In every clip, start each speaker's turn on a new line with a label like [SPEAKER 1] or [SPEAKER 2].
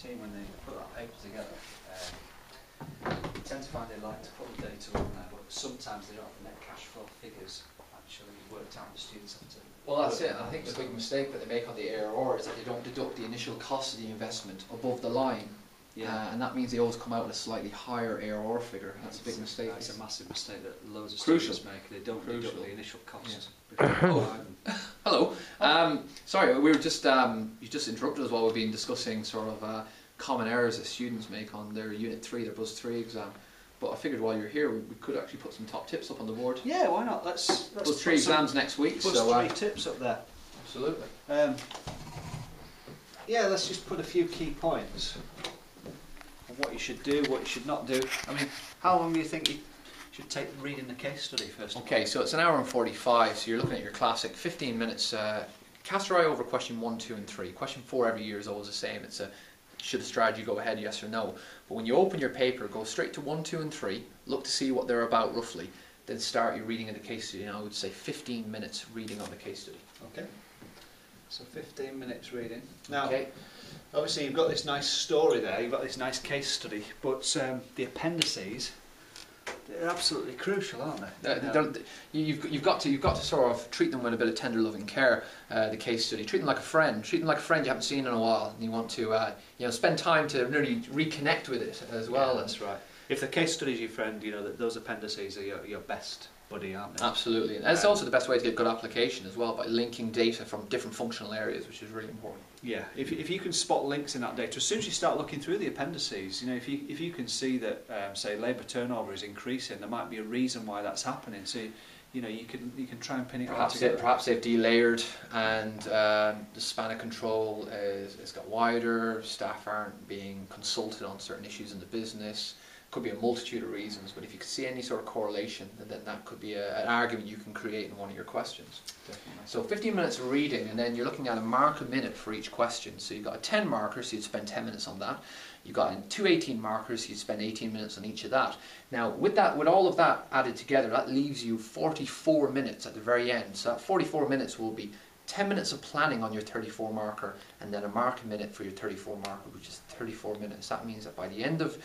[SPEAKER 1] team, when they put that paper together, you tend to find they like to put the data on there, but sometimes they don't have the net cash flow figures actually worked out. The students have to.
[SPEAKER 2] Well, that's it. I think the big mistake that they make on the ARR is that they don't deduct the initial cost of the investment above the line. Yeah. And that means they always come out with a slightly higher ARR figure. That's a big mistake.
[SPEAKER 1] That's a massive mistake that loads of students make. They don't deduct the initial cost. Yeah.
[SPEAKER 2] Hello. Sorry, we were just you just interrupted us while we've been discussing sort of common errors that students make on their Unit 3, their BUSS3 exam. But I figured while you're here, we could actually put some top tips up on the board.
[SPEAKER 1] Yeah, why not? Let's
[SPEAKER 2] BUSS3 exams next week.
[SPEAKER 1] BUSS3 tips up there.
[SPEAKER 2] Absolutely.
[SPEAKER 1] Yeah, let's just put a few key points on what you should do, what you should not do. I mean, how long do you think you should take reading the case study first?
[SPEAKER 2] Okay, so it's an hour and 45, so you're looking at your classic 15 minutes. Cast your eye over question 1, 2 and 3. Question 4 every year is always the same. It's a should the strategy go ahead, yes or no. But when you open your paper, go straight to 1, 2 and 3, look to see what they're about roughly, then start your reading of the case study. And I would say 15 minutes reading on the case study.
[SPEAKER 1] Okay, so 15 minutes reading. Now, obviously you've got this nice story there, you've got this nice case study, but the appendices, they're absolutely crucial, aren't they?
[SPEAKER 2] You've got to sort of treat them with a bit of tender loving care. The case study, treat them like a friend. Treat them like a friend you haven't seen in a while, and you want to spend time to really reconnect with it as well.
[SPEAKER 1] Yeah, that's right. If the case study is your friend, you know that those appendices are your best buddy, aren't they?
[SPEAKER 2] Absolutely, and it's also the best way to get good application as well, by linking data from different functional areas, which is really important.
[SPEAKER 1] Yeah, if you can spot links in that data, as soon as you start looking through the appendices, you know, if you can see that say labour turnover is increasing, there might be a reason why that's happening. So you know you can try and pin it all together.
[SPEAKER 2] Perhaps they've delayered, and the span of control has got wider. Staff aren't being consulted on certain issues in the business. Could be a multitude of reasons, but if you can see any sort of correlation, then that could be an argument you can create in one of your questions.
[SPEAKER 1] Definitely.
[SPEAKER 2] So 15 minutes of reading, and then you're looking at a mark a minute for each question. So you've got a 10 marker, so you'd spend 10 minutes on that. You've got 2 18 markers, so you'd spend 18 minutes on each of that. Now with all of that added together, that leaves you 44 minutes at the very end. So that 44 minutes will be 10 minutes of planning on your 34 marker, and then a mark a minute for your 34 marker, which is 34 minutes. That means that by the end of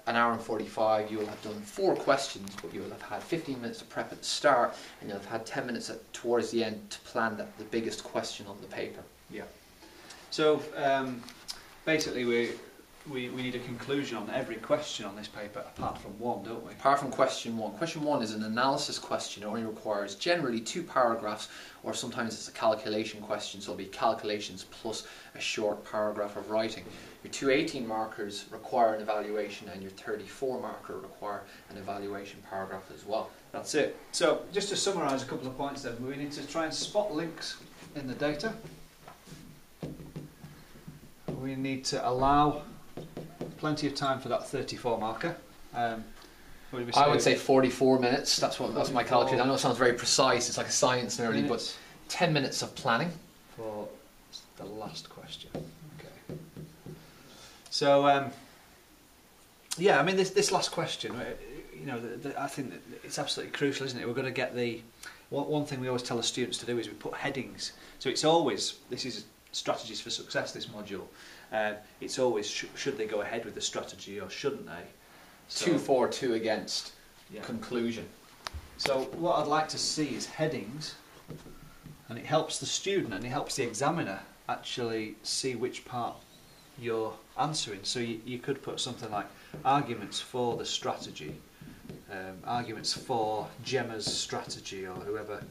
[SPEAKER 2] an hour and 45, you will have done 4 questions, but you will have had 15 minutes to prep at the start, and you'll have had 10 minutes towards the end to plan the biggest question on the paper.
[SPEAKER 1] Yeah. So basically, we need a conclusion on every question on this paper, apart from one, don't we?
[SPEAKER 2] Apart from question 1. Question 1 is an analysis question. It only requires generally 2 paragraphs, or sometimes it's a calculation question, so it'll be calculations plus a short paragraph of writing. Your 2 18 markers require an evaluation, and your 34 marker require an evaluation paragraph as well.
[SPEAKER 1] That's it. So just to summarise a couple of points then, we need to try and spot links in the data. We need to allow plenty of time for that 34 marker.
[SPEAKER 2] I would say 44 minutes. That's my calculation. I know it sounds very precise. It's like a science nerdy, but 10 minutes of planning
[SPEAKER 1] for the last question. Okay. So yeah, I mean this last question, you know, I think that it's absolutely crucial, isn't it? We're going to get one thing we always tell the students to do is we put headings. So it's always, this is strategies for success, this module. It's always should they go ahead with the strategy or shouldn't they? So,
[SPEAKER 2] 2 for, 2 against, conclusion.
[SPEAKER 1] So what I'd like to see is headings, and it helps the student and it helps the examiner actually see which part you're answering. So you could put something like arguments for the strategy, arguments for Gemma's strategy, or whoever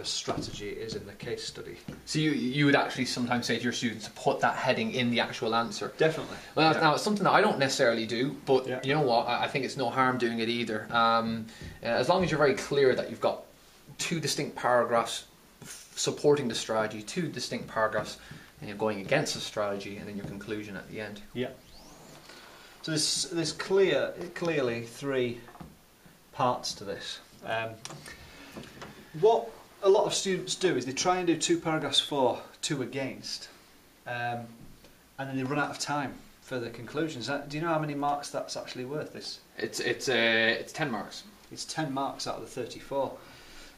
[SPEAKER 1] strategy it is in the case study.
[SPEAKER 2] So you would actually sometimes say to your students to put that heading in the actual answer.
[SPEAKER 1] Definitely.
[SPEAKER 2] Well, now it's something that I don't necessarily do, but you know what, I think it's no harm doing it either. As long as you're very clear that you've got 2 distinct paragraphs supporting the strategy, 2 distinct paragraphs going against the strategy, and then your conclusion at the end.
[SPEAKER 1] Yeah. So there's clearly 3 parts to this. What a lot of students do is they try and do 2 paragraphs for, 2 against, and then they run out of time for the conclusions. Do you know how many marks that's actually worth?
[SPEAKER 2] It's 10 marks.
[SPEAKER 1] It's 10 marks out of the 34.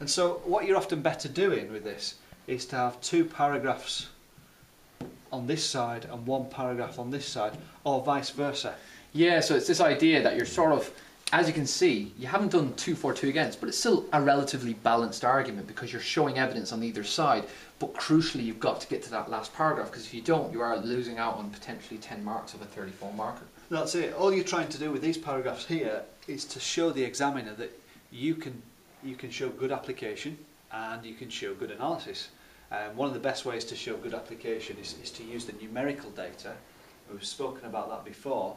[SPEAKER 1] And so what you're often better doing with this is to have 2 paragraphs on this side and one paragraph on this side, or vice versa.
[SPEAKER 2] Yeah, so it's this idea that you're sort of, as you can see, you haven't done 2 for 2 against, but it's still a relatively balanced argument because you're showing evidence on either side. But crucially, you've got to get to that last paragraph, because if you don't, you are losing out on potentially 10 marks of a 34 marker.
[SPEAKER 1] That's it. All you're trying to do with these paragraphs here is to show the examiner that you can show good application and you can show good analysis. One of the best ways to show good application is to use the numerical data. We've spoken about that before.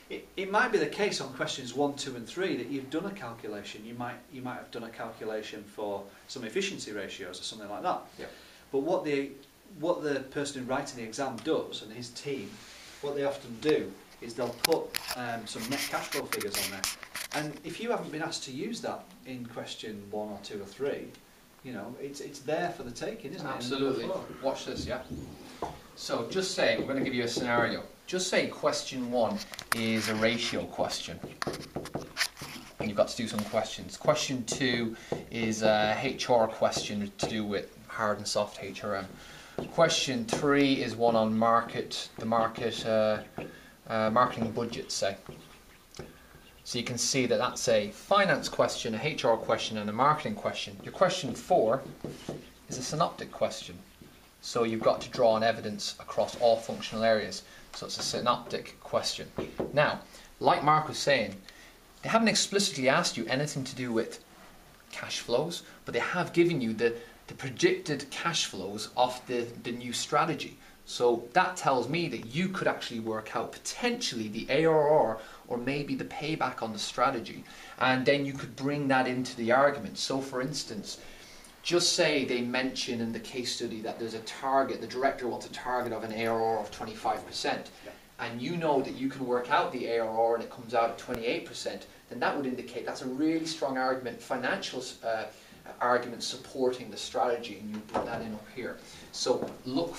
[SPEAKER 1] It might be the case on questions 1, 2 and 3 that you've done a calculation. You might have done a calculation for some efficiency ratios or something like that.
[SPEAKER 2] Yeah.
[SPEAKER 1] But what the person who writing the exam does, and his team, what they often do is they'll put some net cash flow figures on there. And if you haven't been asked to use that in question 1 or 2 or 3, you know, it's there for the taking, isn't it?
[SPEAKER 2] Absolutely. Watch this, yeah. So just say, we're going to give you a scenario. Just say question 1 is a ratio question. And you've got to do some questions. Question 2 is a HR question to do with hard and soft HRM. Question 3 is one on marketing budget, say. So you can see that that's a finance question, a HR question and a marketing question. Your question 4 is a synoptic question. So you've got to draw on evidence across all functional areas. So it's a synoptic question. Now, like Mark was saying, they haven't explicitly asked you anything to do with cash flows, but they have given you the predicted cash flows of the new strategy. So that tells me that you could actually work out potentially the ARR or maybe the payback on the strategy, and then you could bring that into the argument. So for instance, just say they mention in the case study that there's a target, the director wants a target of an ARR of 25%, and you know that you can work out the ARR and it comes out at 28%, then that would indicate that's a really strong argument, financial argument supporting the strategy, and you put that in up here. So look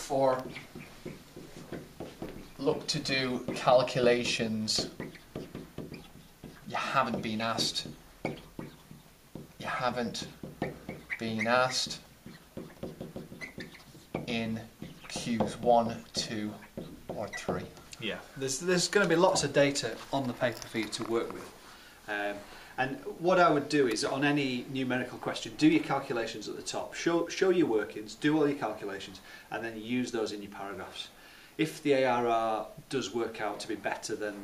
[SPEAKER 2] to do calculations you haven't been asked. You haven't been asked in Qs 1, 2 or 3.
[SPEAKER 1] Yeah, there's going to be lots of data on the paper for you to work with. And what I would do is, on any numerical question, do your calculations at the top, show your workings, do all your calculations, and then use those in your paragraphs. If the ARR does work out to be better than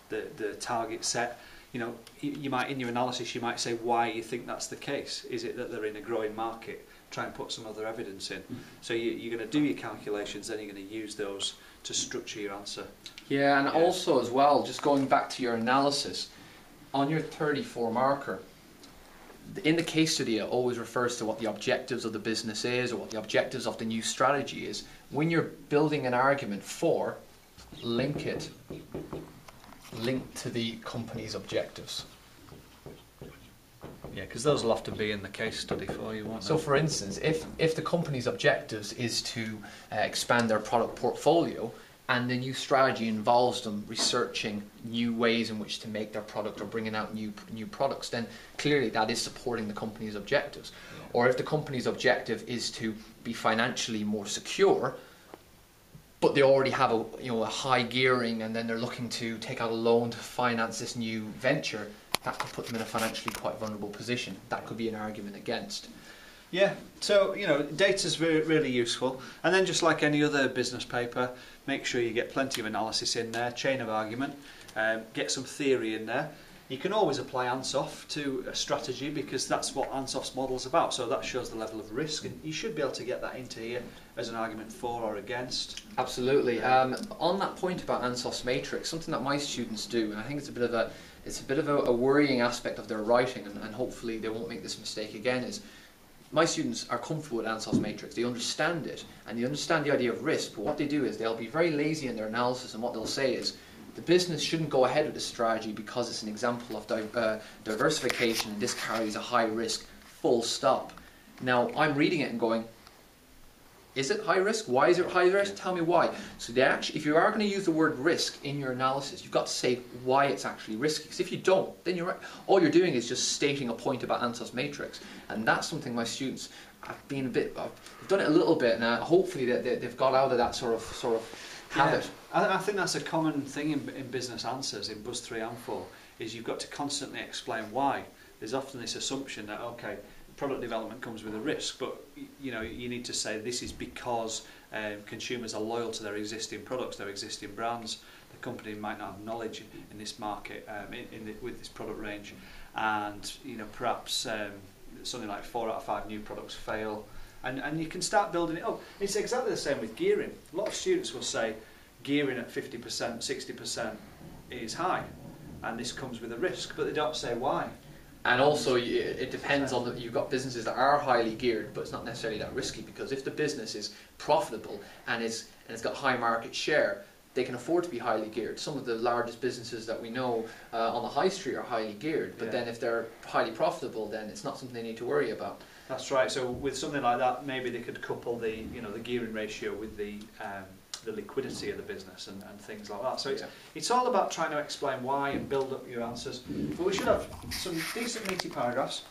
[SPEAKER 1] the target set, you know, you might, in your analysis, you might say why you think that's the case. Is it that they're in a growing market? Try and put some other evidence in. So you're going to do your calculations, then you're going to use those to structure your answer.
[SPEAKER 2] Yeah, and also as well, just going back to your analysis, on your 34 marker, in the case study, it always refers to what the objectives of the business is or what the objectives of the new strategy is. When you're building an argument for, link to the company's objectives.
[SPEAKER 1] Yeah, because those will often be in the case study for you, won't they?
[SPEAKER 2] So for instance, if the company's objectives is to expand their product portfolio, and the new strategy involves them researching new ways in which to make their product or bringing out new products, then clearly that is supporting the company's objectives. Yeah. Or if the company's objective is to be financially more secure, but they already have a high gearing, and then they're looking to take out a loan to finance this new venture, that could put them in a financially quite vulnerable position. That could be an argument against.
[SPEAKER 1] Yeah, so data's really useful, and then just like any other business paper, make sure you get plenty of analysis in there, chain of argument, get some theory in there. You can always apply ANSOF to a strategy because that's what ANSOF's model's about, so that shows the level of risk, and you should be able to get that into here as an argument for or against.
[SPEAKER 2] Absolutely. On that point about ANSOF's matrix, something that my students do, and I think it's a bit of a worrying aspect of their writing, and hopefully they won't make this mistake again, is my students are comfortable with ANSOF's matrix. They understand it, and they understand the idea of risk, but what they do is they'll be very lazy in their analysis, and what they'll say is the business shouldn't go ahead with this strategy because it's an example of diversification and this carries a high risk, full stop. Now, I'm reading it and going, is it high risk? Why is it high risk? Tell me why. So if you are going to use the word risk in your analysis, you've got to say why it's actually risky. Because if you don't, then all you're doing is just stating a point about ANSOF's matrix. And that's something my students I've done it a little bit, and hopefully they've got out of that sort of habit.
[SPEAKER 1] Yeah. I think that's a common thing in business answers in BUSS3 and 4, is you've got to constantly explain why. There's often this assumption that, okay, product development comes with a risk, but you know, you need to say this is because consumers are loyal to their existing products, their existing brands. The company might not have knowledge in this market with this product range, and you know, perhaps something like 4 out of 5 new products fail, and you can start building it up. It's exactly the same with gearing. A lot of students will say gearing at 50%, 60% is high, and this comes with a risk, but they don't say why.
[SPEAKER 2] And also, it depends on you've got businesses that are highly geared, but it's not necessarily that risky, because if the business is profitable and it's got high market share, they can afford to be highly geared. Some of the largest businesses that we know on the high street are highly geared, but then if they're highly profitable, then it's not something they need to worry about.
[SPEAKER 1] That's right. So with something like that, maybe they could couple the gearing ratio with the liquidity of the business and things like that. So it's all about trying to explain why and build up your answers. But we should have some decent meaty paragraphs.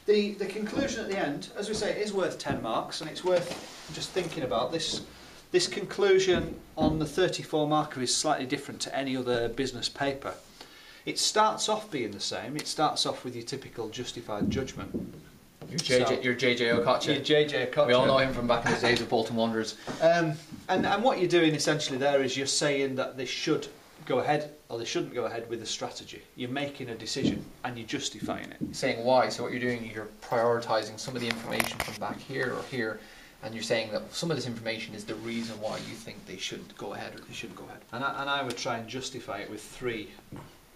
[SPEAKER 1] The conclusion at the end, as we say, is worth 10 marks, and it's worth just thinking about this. This conclusion on the 34 marker is slightly different to any other business paper. It starts off being the same. It starts off with your typical justified judgment.
[SPEAKER 2] You're JJ Okocha.
[SPEAKER 1] You're JJ Okocha.
[SPEAKER 2] We all know him from back in the days of Bolton Wanderers.
[SPEAKER 1] And what you're doing essentially there is you're saying that they should go ahead or they shouldn't go ahead with the strategy. You're making a decision and you're justifying it.
[SPEAKER 2] Saying why. So what you're doing, you're prioritising some of the information from back here or here, and you're saying that some of this information is the reason why you think they should go ahead or they shouldn't go ahead.
[SPEAKER 1] And I would try and justify it with 3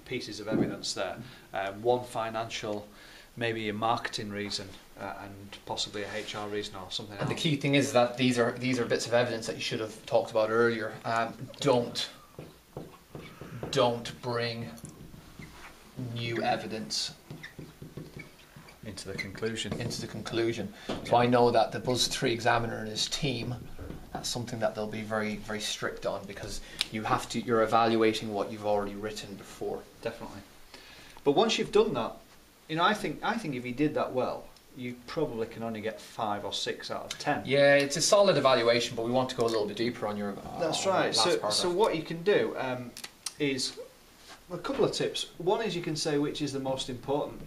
[SPEAKER 1] pieces of evidence there. 1 financial, maybe a marketing reason, and possibly a HR reason or something else.
[SPEAKER 2] And the key thing is that these are bits of evidence that you should have talked about earlier. Don't bring new evidence
[SPEAKER 1] into the conclusion.
[SPEAKER 2] So I know that the BUSS3 examiner and his team, that's something that they'll be very, very strict on, because you're evaluating what you've already written before.
[SPEAKER 1] Definitely. But once you've done that, you know, I think if you did that well, you probably can only get 5 or 6 out of 10.
[SPEAKER 2] Yeah, it's a solid evaluation, but we want to go a little bit deeper on your.
[SPEAKER 1] That's right. So what you can do is a couple of tips. One is you can say which is the most important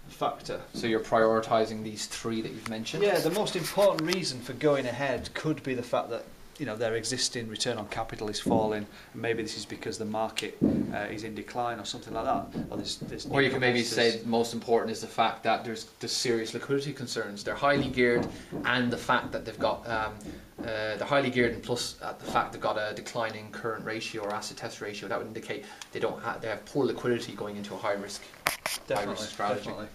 [SPEAKER 1] factor.
[SPEAKER 2] So you're prioritising these 3 that you've mentioned?
[SPEAKER 1] Yeah, the most important reason for going ahead could be the fact that, you know, their existing return on capital is falling, and maybe this is because the market is in decline or something like that.
[SPEAKER 2] Or you can maybe say most important is the fact that there's serious liquidity concerns. They're highly geared, and the fact that they've got they're highly geared, and plus the fact they've got a declining current ratio or asset test ratio. That would indicate they have poor liquidity going into a high risk strategy.
[SPEAKER 1] Definitely.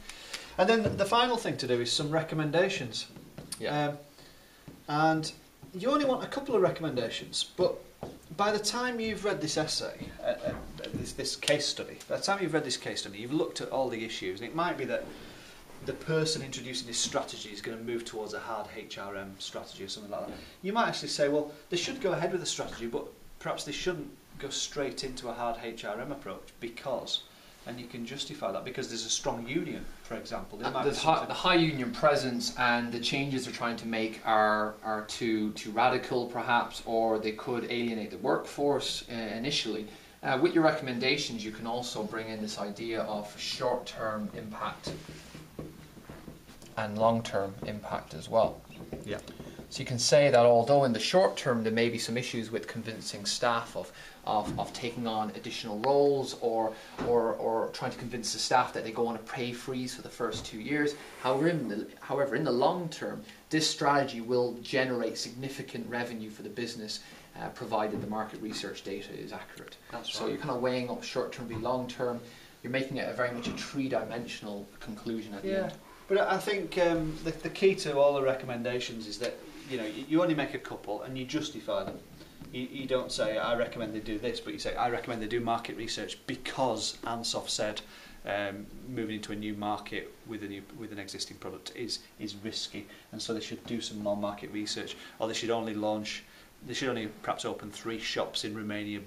[SPEAKER 1] And then the final thing to do is some recommendations.
[SPEAKER 2] Yeah.
[SPEAKER 1] And you only want a couple of recommendations, but by the time you've read this essay, this case study, you've looked at all the issues, and it might be that the person introducing this strategy is going to move towards a hard HRM strategy or something like that. You might actually say, well, they should go ahead with the strategy, but perhaps they shouldn't go straight into a hard HRM approach because... And you can justify that because there's a strong union, for example.
[SPEAKER 2] The high union presence and the changes they're trying to make are too radical, perhaps, or they could alienate the workforce initially. With your recommendations, you can also bring in this idea of short-term impact and long-term impact as well.
[SPEAKER 1] Yeah.
[SPEAKER 2] So you can say that although in the short term there may be some issues with convincing staff of taking on additional roles or trying to convince the staff that they go on a pay freeze for the first 2 years, however in the long term this strategy will generate significant revenue for the business provided the market research data is accurate.
[SPEAKER 1] That's right.
[SPEAKER 2] So you're kind of weighing up short term v long term. You're making it very much a 3-dimensional conclusion at the end.
[SPEAKER 1] But I think the key to all the recommendations is that you only make a couple and you justify them. You don't say I recommend they do this, but you say I recommend they do market research because Ansoff said moving into a new market with an existing product is risky, and so they should do some more market research, or they should only perhaps open 3 shops in Romania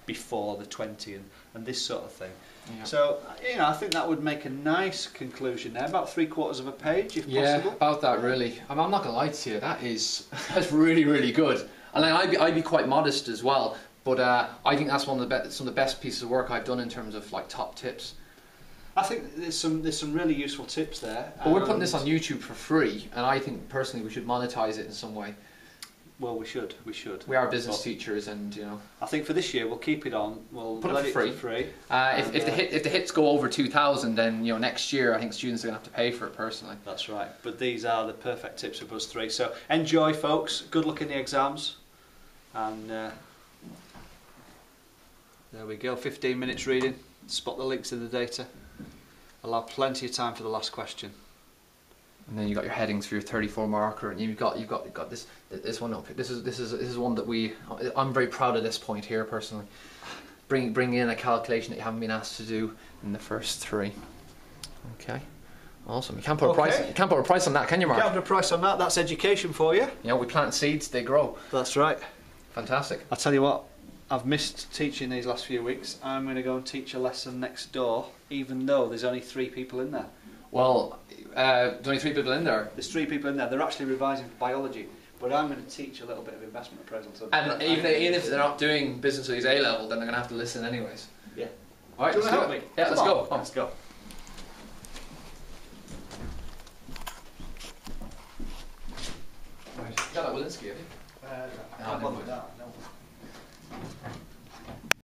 [SPEAKER 1] before the 20 and this sort of thing.
[SPEAKER 2] Yeah.
[SPEAKER 1] So, you know, I think that would make a nice conclusion there, about 3/4 of a page, if possible.
[SPEAKER 2] About that, really. I'm not gonna lie to you, that's really, really good. And I'd be quite modest as well, but I think that's some of the best pieces of work I've done in terms of like top tips.
[SPEAKER 1] I think there's some really useful tips there.
[SPEAKER 2] But we're putting this on YouTube for free, and I think personally we should monetize it in some way.
[SPEAKER 1] Well, we should. We
[SPEAKER 2] are business teachers, and you know.
[SPEAKER 1] I think for this year we'll keep it on. We'll
[SPEAKER 2] put
[SPEAKER 1] let
[SPEAKER 2] it for free. If the hits go over 2,000, then you know next year I think students are gonna have to pay for it personally.
[SPEAKER 1] That's right. But these are the perfect tips for BUSS3. So enjoy, folks. Good luck in the exams. And there we go. 15 minutes reading. Spot the links in the data. Allow plenty of time for the last question.
[SPEAKER 2] And then you got your headings for your 34 marker, and you've got this one up. This is one that I'm very proud of this point here personally. Bring in a calculation that you haven't been asked to do in the first 3. Okay, awesome. You can't put a price. You can't put a price on that, can you, Mark?
[SPEAKER 1] You can't put a price on that. That's education for you.
[SPEAKER 2] You know, we plant seeds, they grow.
[SPEAKER 1] That's right.
[SPEAKER 2] Fantastic.
[SPEAKER 1] I'll tell you what. I've missed teaching these last few weeks. I'm going to go and teach a lesson next door, even though there's only 3 people in there.
[SPEAKER 2] Well, there's only 3 people in there.
[SPEAKER 1] There's 3 people in there. They're actually revising for biology, but I'm going to teach a little bit of investment appraisal to them.
[SPEAKER 2] And even if they're not doing business studies A level, then they're going to have to listen anyways.
[SPEAKER 1] Yeah.
[SPEAKER 2] All right.
[SPEAKER 1] Do you want to help me?
[SPEAKER 2] Yeah, let's go.
[SPEAKER 1] Let's go.
[SPEAKER 2] Right. You got that Walensky, have you?
[SPEAKER 1] I can't bother with that.